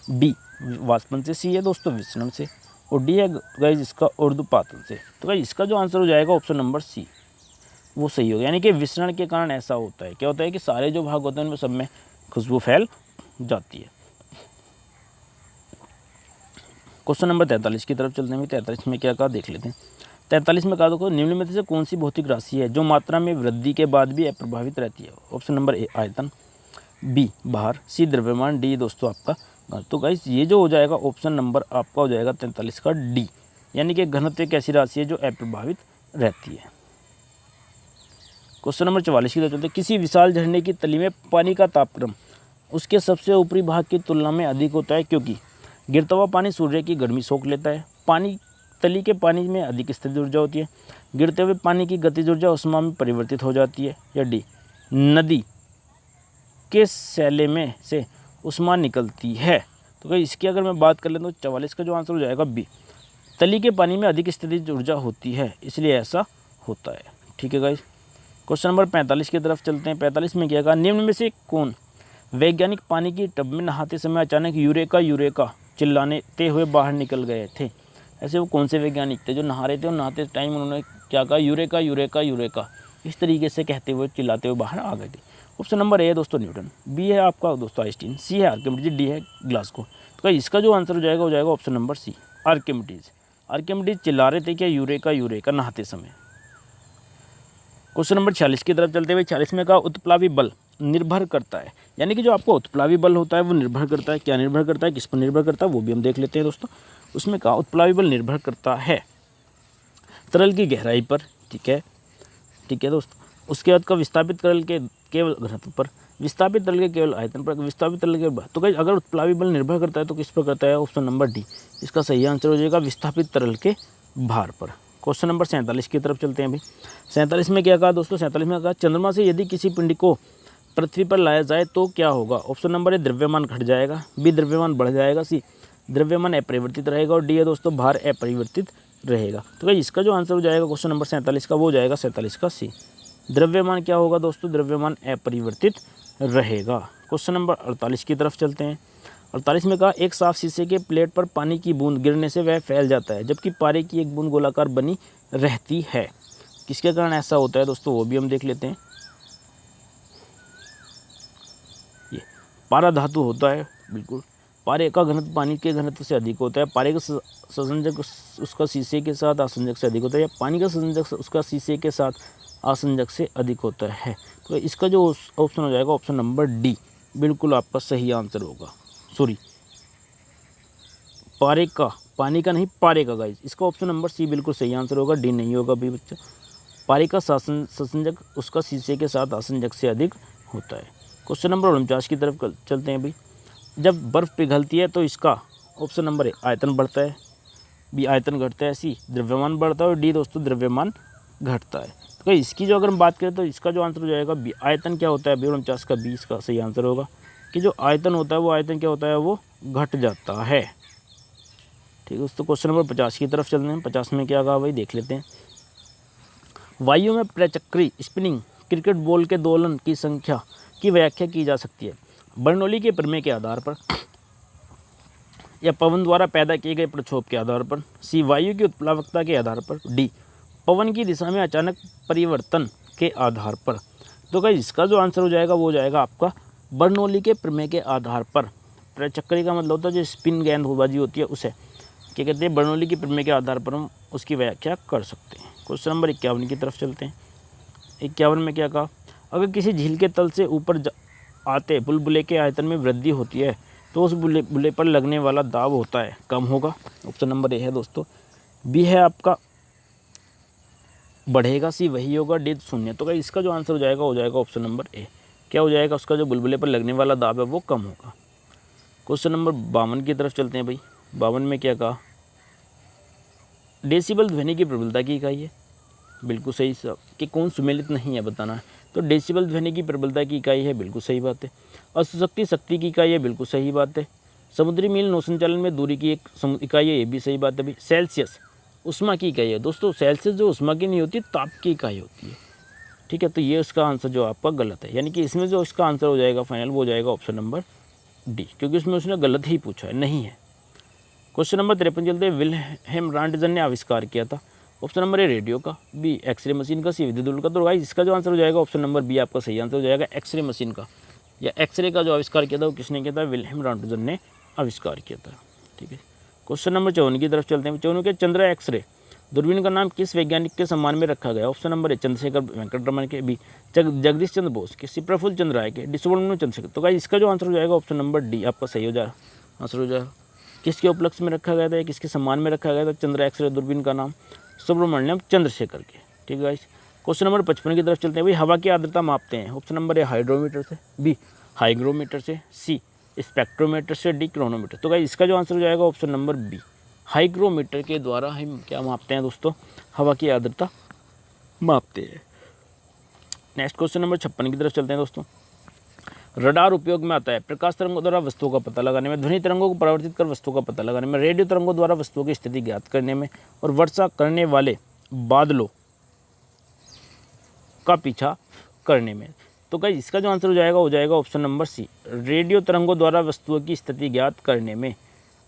बी वाष्पन से, सी है दोस्तों विसरण से, और डी है गाइस इसका ऊर्ध्वपातन से। तो गाइस इसका जो आंसर हो जाएगा ऑप्शन नंबर सी वो सही होगा। यानी कि विसरण के कारण ऐसा होता है। क्या होता है कि सारे जो भाग होते हैं उनमें सब में खुशबू फैल जाती है। क्वेश्चन नंबर 43 की तरफ चलते हैं। 43 में क्या कहा देख लेते हैं। 43 में कहा देखो, निम्न में से कौन सी भौतिक राशि है जो मात्रा में वृद्धि के बाद भी अप्रभावित रहती है? ऑप्शन नंबर ए आयतन, बी भार, सी द्रव्यमान, डी दोस्तों आपका घनत्व। तो गाइस ये जो हो जाएगा ऑप्शन नंबर आपका हो जाएगा 43 का डी, यानी कि घनत्व एक ऐसी राशि है जो अप्रभावित रहती है। क्वेश्चन नंबर 44 की तरफ चलते हैं। किसी विशाल झरने की तली में पानी का तापक्रम उसके सबसे ऊपरी भाग की तुलना में अधिक होता है क्योंकि गिरता हुआ पानी सूर्य की गर्मी सोख लेता है, पानी तली के पानी में अधिक स्थिर ऊर्जा होती है, गिरते हुए पानी की गतिज ऊर्जा उष्मा में परिवर्तित हो जाती है, या डी नदी के सैले में से उष्मा निकलती है। तो भाई इसकी अगर मैं बात कर लें तो 44 का जो आंसर हो जाएगा बी, तली के पानी में अधिक स्थितिज ऊर्जा होती है इसलिए ऐसा होता है। ठीक है गाइस। क्वेश्चन नंबर 45 की तरफ चलते हैं। 45 में क्या कहा, निम्न में से कौन वैज्ञानिक पानी की टब में नहाते समय अचानक यूरेका यूरेका चिल्लाते हुए बाहर निकल गए थे? ऐसे वो कौन से वैज्ञानिक थे जो नहा रहे थे और नहाते टाइम उन्होंने क्या कहा? यूरेका यूरेका यूरेका, इस तरीके से कहते हुए चिल्लाते हुए बाहर आ गए थे। ऑप्शन नंबर ए है दोस्तों न्यूटन, बी है आपका दोस्तों आइंस्टीन, सी है आर्किमिडीज, डी है ग्लासगो। तो इसका जो आंसर हो जाएगा option number C Archimedes. Archimedes चिल्ला रहे थे क्या? यूरेका यूरेका नहाते समय। क्वेश्चन नंबर 46 की तरफ चलते हुए। 46 में कहा उत्प्लावी बल निर्भर करता है, यानी कि जो आपका उत्प्लावी बल होता है वो निर्भर करता है, क्या निर्भर करता है, किस पर निर्भर करता है वो भी हम देख लेते हैं दोस्तों। उसमें कहा उत्प्लावी बल निर्भर करता है तरल की गहराई पर, ठीक है दोस्तों। उसके बाद का विस्थापित तरल के केवल घनत्व पर, विस्थापित तरल के केवल आयतन पर, विस्थापित तरल के तो कहीं अगर उत्प्लावी बल निर्भर करता है तो किस पर करता है? ऑप्शन नंबर डी, इसका सही आंसर हो जाएगा विस्थापित तरल के भार पर। क्वेश्चन नंबर 47 की तरफ चलते हैं अभी। 47 में क्या कहा दोस्तों? 47 में कहा चंद्रमा से यदि किसी पिंड को पृथ्वी पर लाया जाए तो क्या होगा? ऑप्शन नंबर ए द्रव्यमान घट जाएगा, बी द्रव्यमान बढ़ जाएगा, सी द्रव्यमान अपरिवर्तित रहेगा, और डी है दोस्तों भार अपरिवर्तित रहेगा। तो भाई इसका जो आंसर हो जाएगा क्वेश्चन नंबर 47 का वो हो जाएगा 47 का सी, द्रव्यमान क्या होगा दोस्तों? द्रव्यमान अपरिवर्तित रहेगा। क्वेश्चन नंबर 48 की तरफ चलते हैं। 48 में कहा एक साफ शीशे के प्लेट पर पानी की बूंद गिरने से वह फैल जाता है जबकि पारे की एक बूंद गोलाकार बनी रहती है। किसके कारण ऐसा होता है दोस्तों वो भी हम देख लेते हैं। ये पारा धातु होता है, बिल्कुल पारे का घनत्व पानी के घनत्व से अधिक होता है, पारे का संसंजक उसका शीशे के साथ आसंजक से अधिक होता है, या पानी का संसंजक उसका शीशे के साथ आसंजक से अधिक होता है। तो इसका जो ऑप्शन हो जाएगा ऑप्शन नंबर डी बिल्कुल आपका सही आंसर होगा। सॉरी पारे का, पानी का नहीं पारे का गाइस, इसका ऑप्शन नंबर सी बिल्कुल सही आंसर होगा, डी नहीं होगा भी बच्चा। पारे का संसंजक उसका शीशे के साथ आसंजक से अधिक होता है। क्वेश्चन नंबर 49 की तरफ चलते हैं भाई। जब बर्फ़ पिघलती है तो इसका ऑप्शन नंबर ए आयतन बढ़ता है, बी आयतन घटता है, सी द्रव्यमान बढ़ता है, और डी दोस्तों द्रव्यमान घटता है। तो इसकी जो अगर हम बात करें तो इसका जो आंसर हो जाएगा बी आयतन क्या होता है? 49 का 20 का सही आंसर होगा कि जो आयतन होता है वो आयतन क्या होता है? वो घट जाता है। ठीक है दोस्तों। क्वेश्चन नंबर 50 की तरफ चलते हैं। 50 में क्या कहा भाई देख लेते हैं। वायु में प्रचक्री स्पिनिंग क्रिकेट बॉल के दोलन की संख्या की व्याख्या की जा सकती है बर्नौली के प्रमेय के आधार पर, या पवन द्वारा पैदा किए गए प्रक्षोभ के आधार पर, सी वायु की उत्प्लावकता के आधार पर, डी पवन की दिशा में अचानक परिवर्तन के आधार पर। तो गाइस इसका जो आंसर हो जाएगा वो हो जाएगा आपका बर्नौली के प्रमेय के आधार पर। त्रयचक्री का मतलब होता है जो स्पिन गेंदबाजी होती है उसे क्या कहते हैं, बर्नौली के प्रमेय के आधार पर हम उसकी व्याख्या कर सकते हैं। क्वेश्चन नंबर 51 की तरफ चलते हैं। 51 में क्या कहा, अगर किसी झील के तल से ऊपर आते बुलबुले के आयतन में वृद्धि होती है तो उस बुलबुले पर लगने वाला दाब होता है कम होगा। ऑप्शन नंबर ए है दोस्तों। बी है आपका बढ़ेगा, सी वही होगा, डी शून्य। तो इसका जो आंसर हो जाएगा ऑप्शन नंबर ए। क्या हो जाएगा, उसका जो बुलबुले पर लगने वाला दाब है वो कम होगा। क्वेश्चन नंबर 52 की तरफ चलते हैं भाई। 52 में क्या कहा, डेसिबल ध्वनि की प्रबलता की इकाई है। बिल्कुल सही सब कि कौन सुमेलित नहीं है बताना है, तो डेसिबल ध्वनि की प्रबलता की इकाई है, बिल्कुल सही बात है। अशक्ति शक्ति की इकाई है, बिल्कुल सही बात है। समुद्री मील नौसंचालन में दूरी की एक इकाई है, ये भी सही बात है भाई। सेल्सियस उष्मा की इकाई है दोस्तों। सेल्सियस जो उष्मा की नहीं होती, ताप की इकाई होती है, ठीक है। तो ये उसका आंसर जो आपका गलत है, यानी कि इसमें जो इसका आंसर हो जाएगा फाइनल वो हो जाएगा ऑप्शन नंबर डी, क्योंकि उसमें उसने गलत ही पूछा है, नहीं है। क्वेश्चन नंबर 53 चलते हैं। विल्हेम रॉन्टजन ने आविष्कार किया था। ऑप्शन नंबर ए रेडियो का, बी एक्सरे मशीन का, सी विद्युत धूल का। तो गाइस इसका जो आंसर हो जाएगा ऑप्शन नंबर बी आपका सही आंसर हो जाएगा, एक्सरे मशीन का या एक्सरे का जो आविष्कार किया था वो किसने किया था, विल्हेम रॉन्टजन ने आविष्कार किया था, ठीक है। क्वेश्चन नंबर 54 की तरफ चलते हैं। 54 के चंद्र एक्सरे दूरबीन का नाम किस वैज्ञानिक के सम्मान में रखा गया। ऑप्शन नंबर ए चंद्रशेखर वेंकटरमन के, बी जगदीश चंद्र बोस के, सी प्रफुल्ल चंद्र राय के, डी सुब्रमण्यम चंद्रशेखर। तो गाइस इसका जो आंसर हो जाएगा ऑप्शन नंबर डी आपका सही हो जाएगा, आंसर हो जाएगा। किसके उपलक्ष्य में रखा गया था, किसके सम्मान में रखा गया था चंद्र एक्सरे दूरबीन का नाम, सुब्रमण्यम चंद्रशेखर के, ठीक है गाइस। क्वेश्चन नंबर 55 की तरफ चलते हैं भाई। हवा की आर्द्रता मापते हैं। ऑप्शन नंबर ए हाइड्रोमीटर से, बी हाइग्रोमीटर से, सी स्पेक्ट्रोमीटर से, डी क्रोनोमीटर। तो गाइस इसका जो आंसर हो जाएगा ऑप्शन नंबर बी, हाइग्रोमीटर के द्वारा हम क्या मापते हैं दोस्तों, हवा की आर्द्रता मापते हैं। नेक्स्ट क्वेश्चन नंबर 56 की तरफ चलते हैं दोस्तों। रडार उपयोग में आता है प्रकाश तरंगों द्वारा वस्तुओं का पता लगाने में, ध्वनि तरंगों को परावर्तित कर वस्तुओं का पता लगाने में, रेडियो तरंगों द्वारा वस्तुओं की स्थिति ज्ञात करने में, और वर्षा करने वाले बादलों का पीछा करने में। तो गाइस इसका जो आंसर हो जाएगा ऑप्शन नंबर सी, रेडियो तरंगों द्वारा वस्तुओं की स्थिति ज्ञात करने में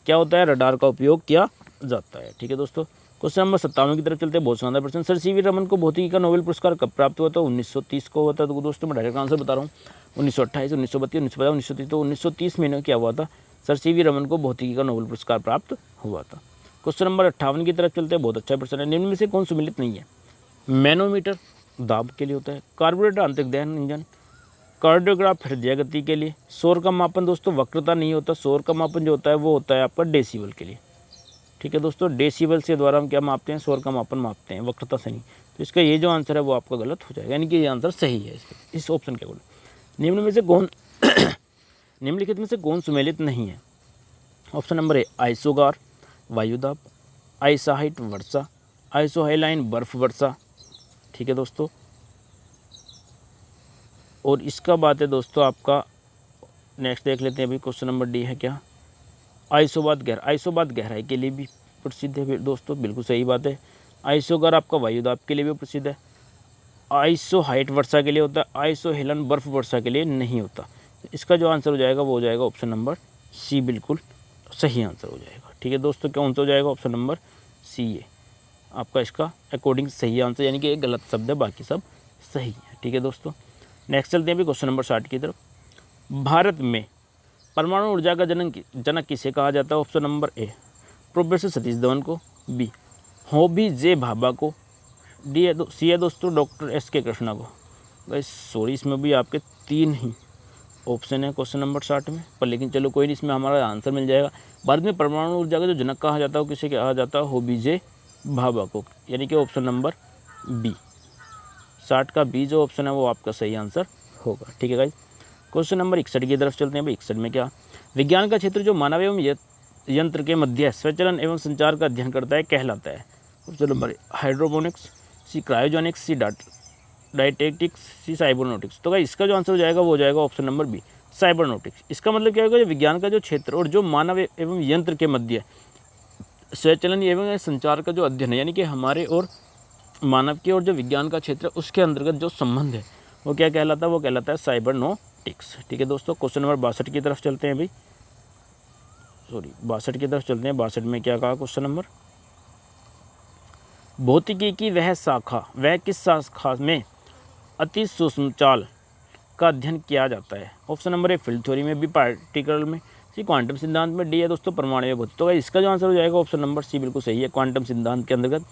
क्या होता है, रडार का उपयोग किया जाता है, ठीक है दोस्तों। क्वेश्चन नंबर 57 की तरफ चलते हैं। बहुत शानदार प्रश्न। सर सीवी रमन को भौतिकी का नोबेल पुरस्कार कब प्राप्त हुआ था। 1930 को हुआ था। तो दोस्तों मैं डायरेक्ट आंसर बता रहा हूँ, 1928, 1932, 1950, 1930। तो 1930 में क्या हुआ था, सर सीवी रमन को भौतिकी का नोबेल पुरस्कार प्राप्त हुआ था। क्वेश्चन नंबर 58 की तरफ चलते हैं। बहुत अच्छा प्रश्न है। निम्न में से कौन सुमेलित नहीं है। मैनोमीटर दाब के लिए होता है, कार्बोरेटर आंतरिक दहन इंजन, कार्डियोग्राफ हृदय गति के लिए, शोर का मापन दोस्तों वक्रता नहीं होता, शोर का मापन जो होता है वो होता है आपका डेसिबल के लिए, ठीक है दोस्तों। डेसिबल से द्वारा हम क्या मापते हैं, शोर का मापन मापते हैं, वक्रता से नहीं। तो इसका ये जो आंसर है वो आपका गलत हो जाएगा, यानी कि ये आंसर सही है इस ऑप्शन के अकॉर्डिंग। निम्न में से कौन निम्नलिखित में से कौन सुमेलित नहीं है। ऑप्शन नंबर ए आइसोगार वायुदाब, आइसाहाइट वर्षा, आइसोहाइलाइन बर्फ वर्षा, ठीक है दोस्तों। और इसका बात है दोस्तों आपका नेक्स्ट देख लेते हैं अभी। क्वेश्चन नंबर डी है क्या, आइसोबाद गहराई के लिए भी प्रसिद्ध है दोस्तों, बिल्कुल सही बात है। आइसोगार आपका वायुदाब के लिए भी प्रसिद्ध है। आइसो हाइट वर्षा के लिए होता है, आइसो हेलन बर्फ वर्षा के लिए नहीं होता। इसका जो आंसर हो जाएगा वो हो जाएगा ऑप्शन नंबर सी, बिल्कुल सही आंसर हो जाएगा, ठीक है दोस्तों। कौन सा हो जाएगा, ऑप्शन नंबर सी है आपका इसका अकॉर्डिंग सही आंसर, यानी कि एक गलत शब्द है, बाकी सब सही है, ठीक है दोस्तों। नेक्स्ट चलते हैं अभी क्वेश्चन नंबर 60 की तरफ। भारत में परमाणु ऊर्जा का जनक किसे कहा जाता है। ऑप्शन नंबर ए प्रोफेसर सतीश धवन को, बी होमी जे भाभा को, डी है सी है दोस्तों डॉक्टर एस के कृष्णा को। गाइस सॉरी इसमें भी आपके 3 ही ऑप्शन है क्वेश्चन नंबर 60 में, पर लेकिन चलो कोई नहीं, इसमें हमारा आंसर मिल जाएगा। भारत में परमाणु ऊर्जा का जो जनक कहा जाता है वो किसे कहा जाता है, होमी जे भाभा को, यानी कि ऑप्शन नंबर बी 60 का बी जो ऑप्शन है वो आपका सही आंसर होगा, ठीक है गाइस। क्वेश्चन नंबर 61 की तरफ चलते हैं भाई। 61 में क्या, विज्ञान का क्षेत्र जो मानव एवं यंत्र के मध्य स्वचलन एवं संचार का अध्ययन करता है कहलाता है। ऑप्शन नंबर हाइड्रोपोनिक्स, सी क्रायोजेनिक्स, सी डायटेटिक्स, सी साइबरनोटिक्स। तो भाई इसका जो आंसर हो जाएगा वो हो जाएगा ऑप्शन नंबर बी साइबरनोटिक्स। इसका मतलब क्या होगा, जो विज्ञान का जो क्षेत्र और जो मानव एवं यंत्र के मध्य स्वचलन एवं संचार का जो अध्ययन है, यानी कि हमारे और मानव के और जो विज्ञान का क्षेत्र है उसके अंतर्गत जो संबंध है वो क्या कहलाता है, वो कहलाता है साइबरनोटिक्स, ठीक है दोस्तों। क्वेश्चन नंबर 62 की तरफ चलते हैं भाई, 62 की तरफ चलते हैं। 62 में क्या कहा क्वेश्चन नंबर, भौतिकी की वह शाखा, वह किस शाखा में अति सूक्ष्म चाल का अध्ययन किया जाता है? Option number a field theory में, बी पार्टिकल में, सी क्वांटम सिद्धांत में, डी है दोस्तों परमाणु भौतिकी। तो इसका जो आंसर हो जाएगा ऑप्शन नंबर सी बिल्कुल सही है। क्वांटम सिद्धांत के अंतर्गत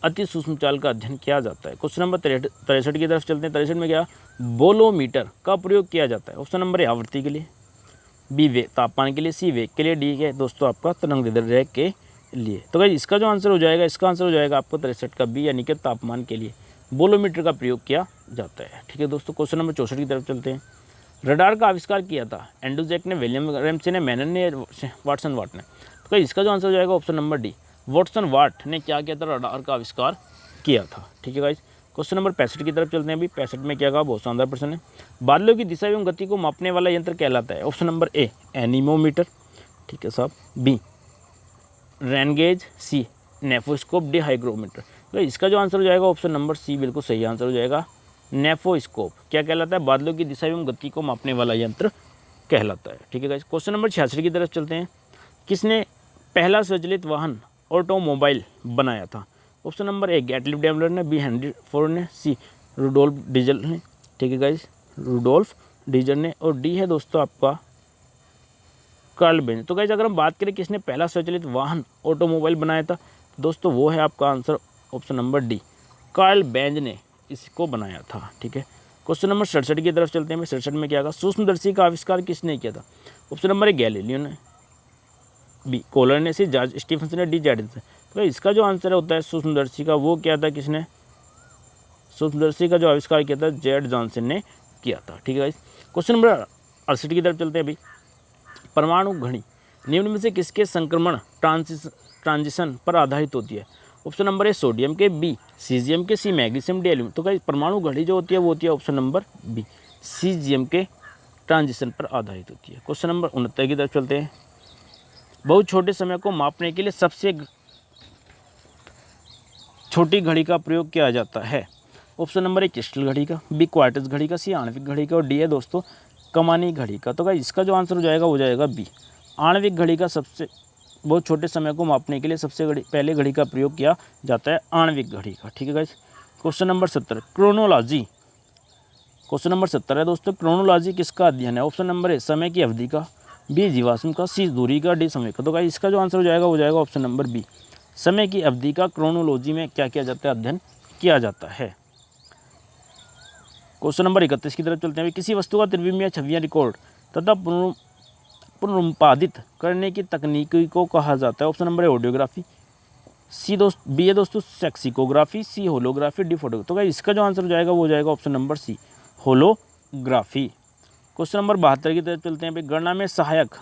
अति सूक्ष्म चाल का अध्ययन किया जाता है। क्वेश्चन नंबर 63 की तरफ चलते हैं। 63 में क्या बोलोमीटर का प्रयोग किया जाता है? ऑप्शन नंबर ए आवृत्ति के लिए, बी वेग तापमान के लिए, सी वेग के लिए, डी है दोस्तों आपका तरंग दैर्ध्य के लिए। तो गाइस इसका जो आंसर हो जाएगा, इसका आंसर हो जाएगा आपको 63 का बी, यानी कि तापमान के लिए बोलोमीटर का प्रयोग किया जाता है। ठीक है दोस्तों, क्वेश्चन नंबर 64 की तरफ चलते हैं। रडार का आविष्कार किया था? एंड्रूजैक ने, विलियम रैमसे ने, मैनन ने, वाटसन वाट ने। तो गाइस इसका जो आंसर हो जाएगा ऑप्शन नंबर डी, वाटसन वाट ने क्या किया था? रडार का आविष्कार किया था। ठीक है गाइस, क्वेश्चन नंबर 65 की तरफ चलते हैं। अभी 65 में क्या कहा, बहुत शानदार प्रश्न है। बादलों की दिशा एवं गति को मापने वाला यंत्र कहलाता है? ऑप्शन नंबर ए एनीमोमीटर, ठीक है साहब, बी रेन गेज, सी नेफोस्कोप, डी हाइग्रोमीटर। तो इसका जो आंसर हो जाएगा ऑप्शन नंबर सी बिल्कुल सही आंसर हो जाएगा। नेफोस्कोप क्या कहलाता है? बादलों की दिशा एवं गति को मापने वाला यंत्र कहलाता है। ठीक है गाइस, क्वेश्चन नंबर 66 की तरफ चलते हैं। किसने पहला स्वचालित वाहन ऑटोमोबाइल बनाया था? ऑप्शन नंबर ए गैटलिब डेमलर ने, बी हेनरी फोर्ड ने, सी रुडोल्फ डीजल ने, ठीक है गाइस, रुडोल्फ डीजल ने, और डी है दोस्तों आपका कार्ल बेंज। तो गाइस अगर हम बात करें किसने पहला स्वचालित वाहन ऑटोमोबाइल बनाया था दोस्तों, वो है आपका answer option number D, Karl Benz ने इसको बनाया था। ठीक है, क्वेश्चन नंबर 67 की तरफ चलते हैं। 67 में क्या कहा, सूक्ष्मदर्शी का आविष्कार किसने किया था? ऑप्शन नंबर ए गैलीलियो ने, बी कोलर ने, सी जॉर्ज स्टीफनसन ने, डी जैडिसन। तो इसका जो आंसर होता है सूक्ष्मदर्शी का, वो क्या था, किसने सूक्ष्मदर्शी का जो आविष्कार किया था, जेड जॉनसन ने किया था। ठीक है गाइस, क्वेश्चन नंबर 68 की तरफ चलते हैं। अभी परमाणु घड़ी निम्न में से किसके संक्रमण ट्रांजिशन पर आधारित होती है? ऑप्शन नंबर ए सोडियम के, बी सीजियम के, सी मैग्नीशियम, डी एल्यूमिनियम। तो गाइस परमाणु घड़ी जो होती है वो होती है ऑप्शन नंबर बी, सीजियम के ट्रांजिशन पर आधारित होती है। क्वेश्चन नंबर 69 की तरफ चलते हैं। बहुत छोटे समय को मापने के लिए सबसे छोटी घड़ी का प्रयोग किया जाता है? ऑप्शन नंबर ए क्रिस्टल घड़ी का, बी क्वार्ट्ज घड़ी का, सी आणविक घड़ी का, और डी है दोस्तों कमानी घड़ी का। तो गाइस इसका जो आंसर हो जाएगा वो जाएगा बी, आणविक घड़ी का सबसे बहुत छोटे समय को मापने के लिए सबसे पहले घड़ी का प्रयोग किया जाता है आणविक घड़ी का। ठीक है guys, question number 70 chronology. Question number 70 है दोस्तों, क्रोनोलॉजी किसका अध्ययन है? ऑप्शन नंबर ए समय की अवधि का, बी जीवाश्म का, सी दूरी का, डी समय का। तो गाइस इसका जो आंसर हो जाएगा वो जाएगा ऑप्शन नंबर बी, समय की अवधि का क्रोनोलॉजी में क्या किया जाता है? अध्ययन किया जाता है। क्वेश्चन नंबर 31 की तरफ चलते हैं। किसी वस्तु का त्रिविम या छवियां रिकॉर्ड तथा पुनरुत्पादित करने की तकनीक को कहा जाता है? Option number A audiography, C B है दोस्तों lexicography, C holography, D photography. तो इसका जो आंसर हो जाएगा वो जाएगा option number C, holography. Question number 72 की तरफ चलते हैं। गणना में सहायक,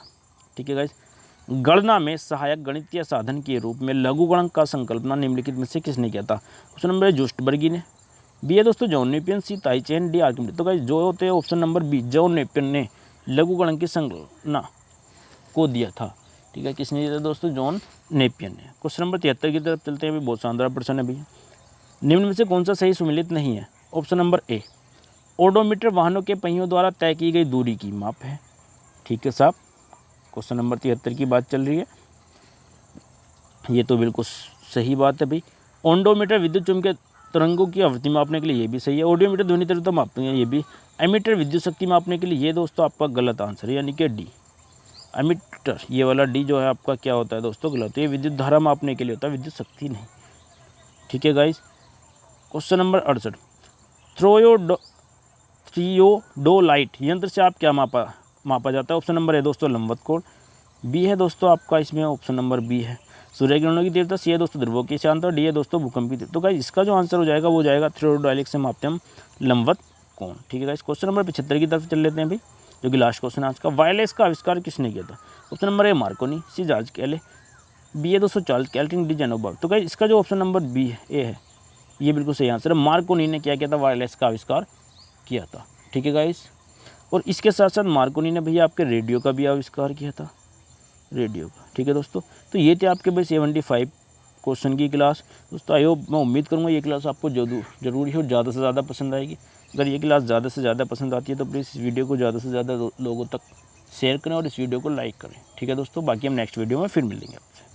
ठीक है गाइस, गणना में सहायक गणितीय साधन के रूप में लघुगणक का संकल्पना निम्नलिखित में से किसने किया था? ऑप्शन नंबर ए जूस्टबर्गी ने, बी है दोस्तों जॉन नेपियन, सी ताइचेन, डी आर्किमिडीज। तो गाइस जो होते हैं option number B, John Napier ने लघुगणक की संकल्पना को दिया था। ठीक है, किसने दिया था दोस्तों? जॉन नेपियन ने। क्वेश्चन नंबर 73 की तरफ चलते हैं। अभी बहुत शानदार प्रश्न है भैया। निम्न में से कौन सा सही सुमेलित नहीं है? ऑप्शन नंबर ए ओडोमीटर वाहनों के पहियों द्वारा तय की गई दूरी की माप है। ठीक है साहब, क्वेश्चन नंबर 73 की बात चल रही है, ये तो बिल्कुल सही बात है भाई। ओडोमीटर विद्युत चुम्बकीय तरंगों की आवृत्ति मापने के लिए, ये भी सही है। ऑडियोमीटर ध्वनि तीव्रता मापने के लिए, ये भी। एमीटर विद्युत शक्ति मापने के लिए, ये दोस्तों आपका गलत आंसर है, यानी कि डी एमीटर, ये वाला डी जो है आपका क्या होता है दोस्तों? गलत। ये विद्युत धारा मापने के लिए होता है, विद्युत शक्ति नहीं। ठीक है गाइस, क्वेश्चन नंबर 68 थ्रियोडोलाइट यंत्र से आप क्या मापा जाता है? ऑप्शन नंबर ए दोस्तों लंबवत कोण, बी है दोस्तों आपका इसमें ऑप्शन नंबर बी है सूर्य किरणों की तीव्रता, सी है दोस्तों ध्रुवों की शांत, और डी है दोस्तों भूकंप की तीव्रता। तो गाइस इसका जो आंसर हो जाएगा वो जाएगा थ्रियोडोलाइट से मापते हम लंबवत कोण। ठीक है गाइस, क्वेश्चन नंबर 75 की तरफ चल लेते हैं भाई, जो कि लास्ट क्वेश्चन आज का। वायरलेस का आविष्कार किसने किया था? Option number A Marconi, C George Cayley, B है दोस्तों चार्ल्स कैल्टिन, डी जेनोबर्ग। तो गाइस इसका जो ऑप्शन नंबर बी है ए है, ये बिल्कुल सही आंसर है। मार्कोनी ने क्या किया था? वायरलेस का आविष्कार किया था। ठीक है गाइस, और इसके साथ साथ मार्कोनी ने भैया आपके रेडियो का भी आविष्कार किया था, रेडियो का। ठीक है दोस्तों, तो ये थे आपके भाई 75 क्वेश्चन की क्लास। दोस्तों आई होप, मैं उम्मीद करूँगा ये क्लास आपको जरूरी हो, ज़्यादा से ज़्यादा पसंद आएगी। अगर ये क्लास ज़्यादा से ज़्यादा पसंद आती है तो प्लीज़ इस वीडियो को ज़्यादा से ज़्यादा लोगों तक शेयर करें और इस वीडियो को लाइक करें। ठीक है दोस्तों, बाकी हम नेक्स्ट वीडियो में फिर मिलेंगे आपसे।